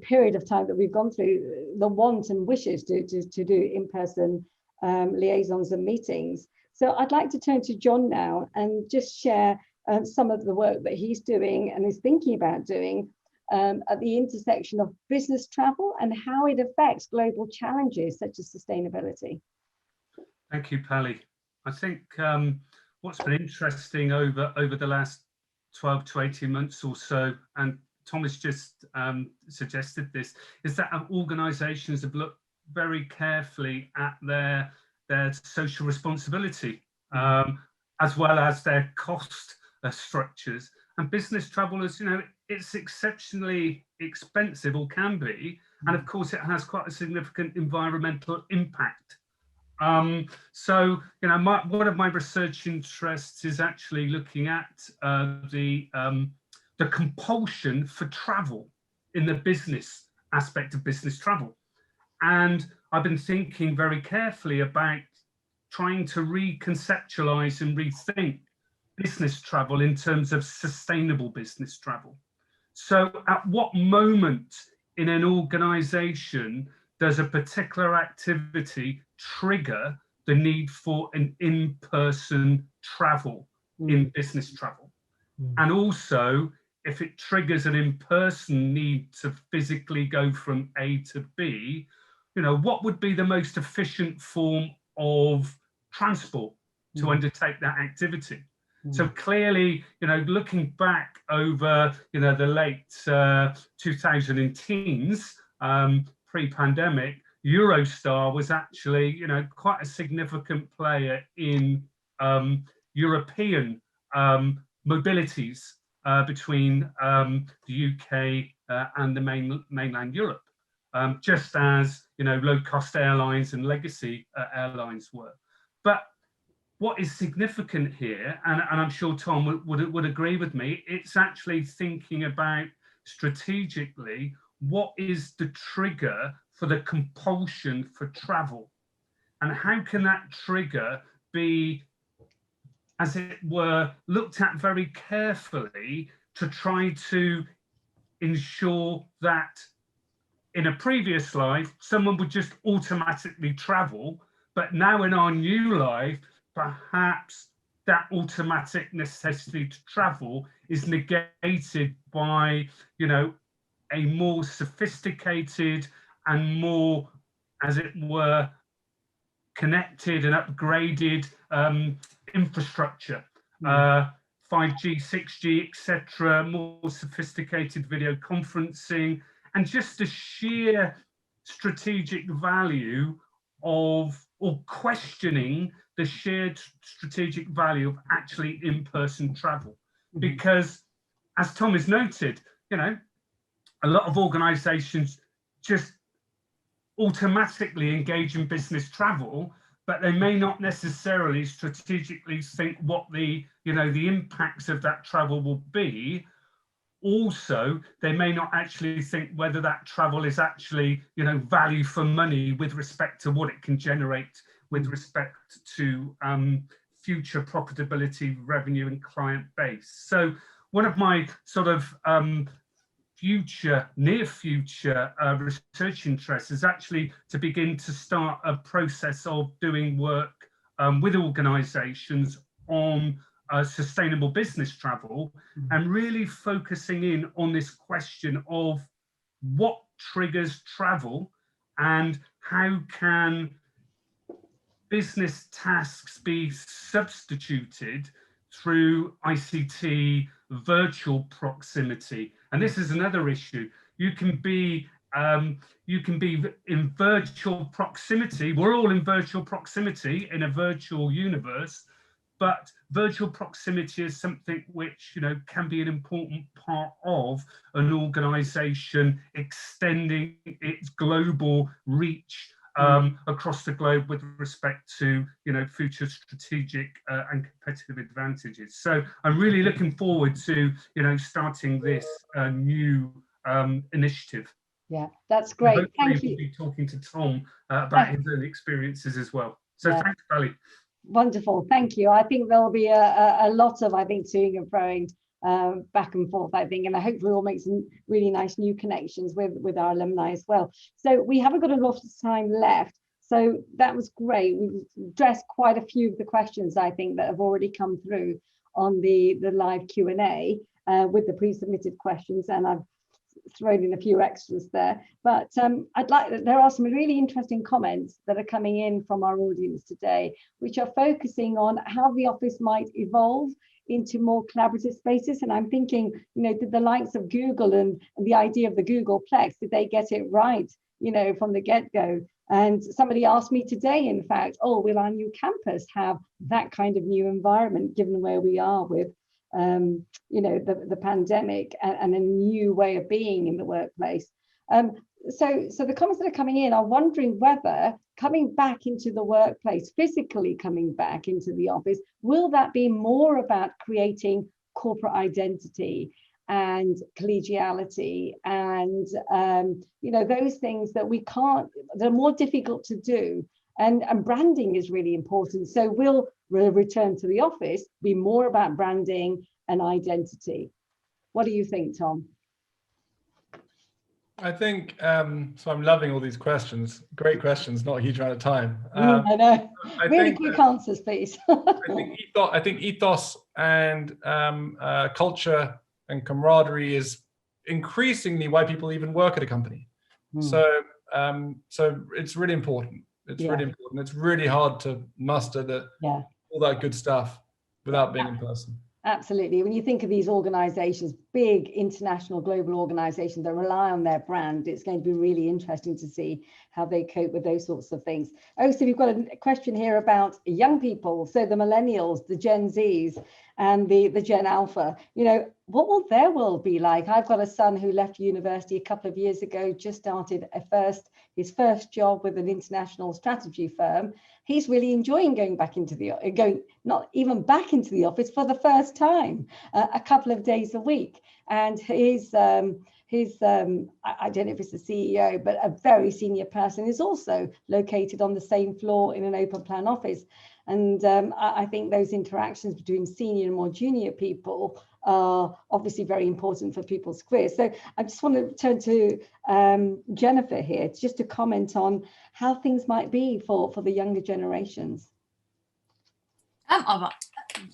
[SPEAKER 1] period of time that we've gone through, the want and wishes to do in-person liaisons and meetings. So I'd like to turn to John now and just share some of the work that he's doing and is thinking about doing at the intersection of business travel and how it affects global challenges such as sustainability.
[SPEAKER 4] Thank you, Pally. I think what's been interesting over the last 12 to 18 months or so, and Thomas just suggested this, is that organisations have looked very carefully at their social responsibility, as well as their cost structures. And business travel is, it's exceptionally expensive, or can be, and of course it has quite a significant environmental impact. So, one of my research interests is actually looking at the the compulsion for travel in the business aspect of business travel. And I've been thinking very carefully about trying to reconceptualize and rethink business travel in terms of sustainable business travel. So at what moment in an organization does a particular activity trigger the need for an in-person travel in business travel? And also, if it triggers an in-person need to physically go from A to B, you know, what would be the most efficient form of transport to undertake that activity? So clearly, you know, looking back over, you know, the late 2010s, pre-pandemic, Eurostar was actually, you know, quite a significant player in European mobilities between the UK and the mainland Europe, just as, you know, low-cost airlines and legacy airlines were. But what is significant here, and I'm sure Tom would agree with me, it's actually thinking about strategically what is the trigger for the compulsion for travel, and how can that trigger be, as it were, looked at very carefully to try to ensure that in a previous life someone would just automatically travel, but now in our new life perhaps that automatic necessity to travel is negated by, you know, a more sophisticated and more, as it were, connected and upgraded infrastructure, 5G, 6G, etc., more sophisticated video conferencing, and just the sheer strategic value of, or questioning the shared strategic value of actually in-person travel. Because as Tom has noted, you know, a lot of organizations just automatically engage in business travel, but they may not necessarily strategically think what the, you know, the impacts of that travel will be. Also, they may not actually think whether that travel is actually, you know, value for money with respect to what it can generate with respect to future profitability, revenue and client base. So one of my sort of near future research interests is actually to begin to start a process of doing work with organizations on sustainable business travel, and really focusing in on this question of what triggers travel and how can business tasks be substituted through ICT, virtual proximity. And this is another issue. You can be in virtual proximity. We're all in virtual proximity in a virtual universe, but virtual proximity is something which, you know, can be an important part of an organization extending its global reach across the globe with respect to, you know, future strategic and competitive advantages. So I'm really looking forward to, you know, starting this new initiative.
[SPEAKER 1] Yeah, that's great. Thank you.
[SPEAKER 4] We'll be talking to Tom about his own experiences as well. So thanks, Sally.
[SPEAKER 1] Wonderful, thank you. I think there'll be a lot of, I think, toing and froing back and forth, I think, and I hope we'll make some really nice new connections with our alumni as well. So we haven't got a lot of time left, so that was great. We've addressed quite a few of the questions, I think, that have already come through on the live Q&A with the pre-submitted questions, and I've thrown in a few extras there. But there are some really interesting comments that are coming in from our audience today, which are focusing on how the office might evolve into more collaborative spaces. And I'm thinking, you know, did the likes of Google and the idea of the Googleplex, did they get it right, you know, from the get-go? And somebody asked me today, in fact, oh, will our new campus have that kind of new environment, given where we are with you know, the pandemic and a new way of being in the workplace. So the comments that are coming in are wondering whether coming back into the workplace, physically coming back into the office, will that be more about creating corporate identity and collegiality and, you know, those things that we can't, they're more difficult to do. And branding is really important. So we'll return to the office, be more about branding and identity. What do you think, Tom?
[SPEAKER 2] I think, so I'm loving all these questions. Great questions, not a huge amount of time.
[SPEAKER 1] I know.
[SPEAKER 2] I
[SPEAKER 1] really
[SPEAKER 2] think
[SPEAKER 1] quick answers, please.
[SPEAKER 2] I think ethos and culture and camaraderie is increasingly why people even work at a company. So it's really important. It's really important. It's really hard to muster all that good stuff without being in person.
[SPEAKER 1] Absolutely. When you think of these organizations, big international global organizations that rely on their brand, it's going to be really interesting to see how they cope with those sorts of things. Oh, so we've got a question here about young people. So the millennials, the Gen Zs and the Gen Alpha, you know, what will their world be like? I've got a son who left university a couple of years ago, just started his first job with an international strategy firm. He's really enjoying going back into not even back into the office for the first time, a couple of days a week. And his I don't know if it's the CEO, but a very senior person is also located on the same floor in an open plan office. And I think those interactions between senior and more junior people are obviously very important for people's careers. So I just want to turn to Jennifer here, just to comment on how things might be for the younger generations.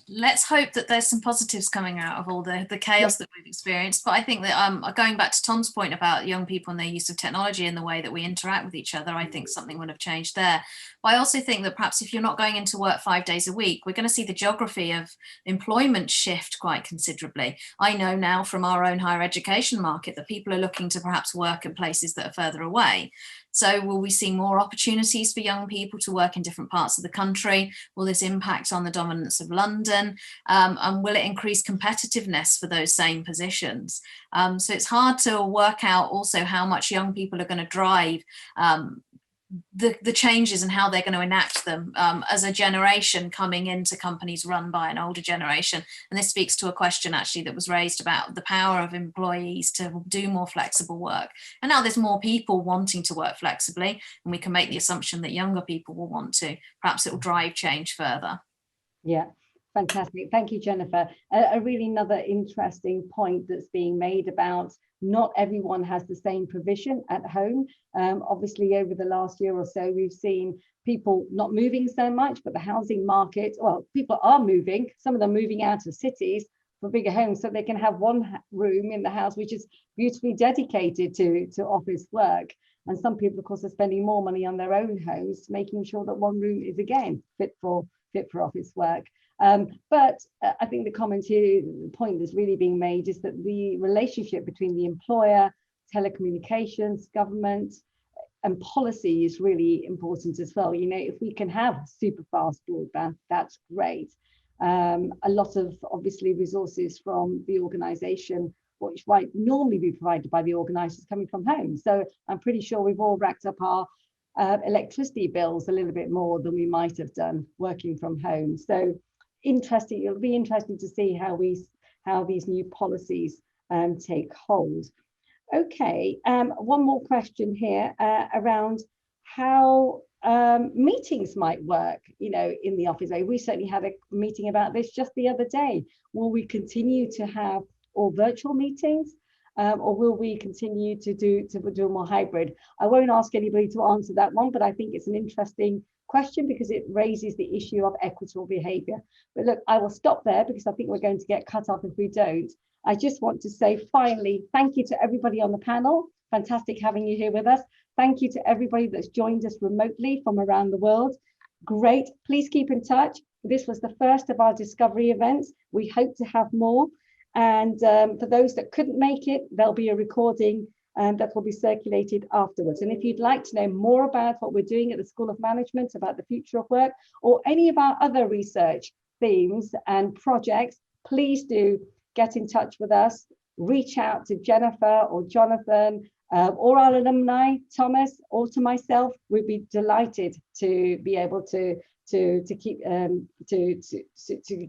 [SPEAKER 3] Let's hope that there's some positives coming out of all the chaos that we've experienced. But I think that going back to Tom's point about young people and their use of technology and the way that we interact with each other, I think something would have changed there. But I also think that perhaps if you're not going into work 5 days a week, we're going to see the geography of employment shift quite considerably. I know now from our own higher education market that people are looking to perhaps work in places that are further away. So will we see more opportunities for young people to work in different parts of the country? Will this impact on the dominance of London? And will it increase competitiveness for those same positions? So it's hard to work out also how much young people are going to drive the changes and how they're going to enact them as a generation coming into companies run by an older generation. And this speaks to a question actually that was raised about the power of employees to do more flexible work. And now there's more people wanting to work flexibly, and we can make the assumption that younger people will want to. Perhaps it will drive change further.
[SPEAKER 1] Yeah. Fantastic. Thank you, Jennifer. Really another interesting point that's being made about not everyone has the same provision at home. Obviously, over the last year or so, we've seen people not moving so much, but the housing market, well, people are moving, some of them moving out of cities for bigger homes so they can have one room in the house, which is beautifully dedicated to office work. And some people, of course, are spending more money on their own homes, making sure that one room is, again, fit for office work. But I think the comment here, the point that's really being made is that the relationship between the employer, telecommunications, government, and policy is really important as well. You know, if we can have super fast broadband, that's great. A lot of obviously resources from the organisation, which might normally be provided by the organisers, coming from home. So I'm pretty sure we've all racked up our electricity bills a little bit more than we might have done working from home. So interesting, it'll be interesting to see how these new policies take hold. Okay, one more question here around how meetings might work, you know, in the office. We certainly had a meeting about this just the other day. Will we continue to have all virtual meetings, or will we continue to do more hybrid? I won't ask anybody to answer that one, but I think it's an interesting question because it raises the issue of equitable behaviour. But look, I will stop there because I think we're going to get cut off if we don't. I just want to say finally, thank you to everybody on the panel. Fantastic having you here with us. Thank you to everybody that's joined us remotely from around the world. Great. Please keep in touch. This was the first of our discovery events. We hope to have more. And for those that couldn't make it, there'll be a recording that will be circulated afterwards. And if you'd like to know more about what we're doing at the School of Management, about the future of work, or any of our other research themes and projects, please do get in touch with us. Reach out to Jennifer or Jonathan or our alumni, Thomas, or to myself. We'd be delighted to be able to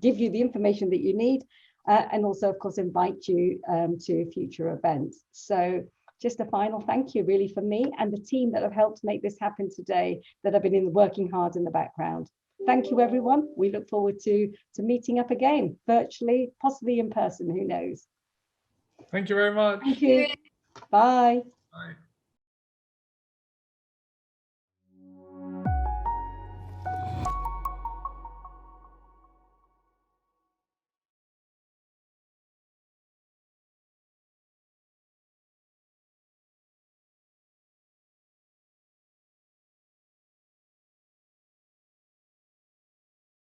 [SPEAKER 1] give you the information that you need. and also, of course, invite you to future events. So just a final thank you really from me and the team that have helped make this happen today, that have been working hard in the background. Thank you, everyone. We look forward to meeting up again, virtually, possibly in person, who knows.
[SPEAKER 2] Thank you very much.
[SPEAKER 1] Thank you. Bye.
[SPEAKER 2] Bye.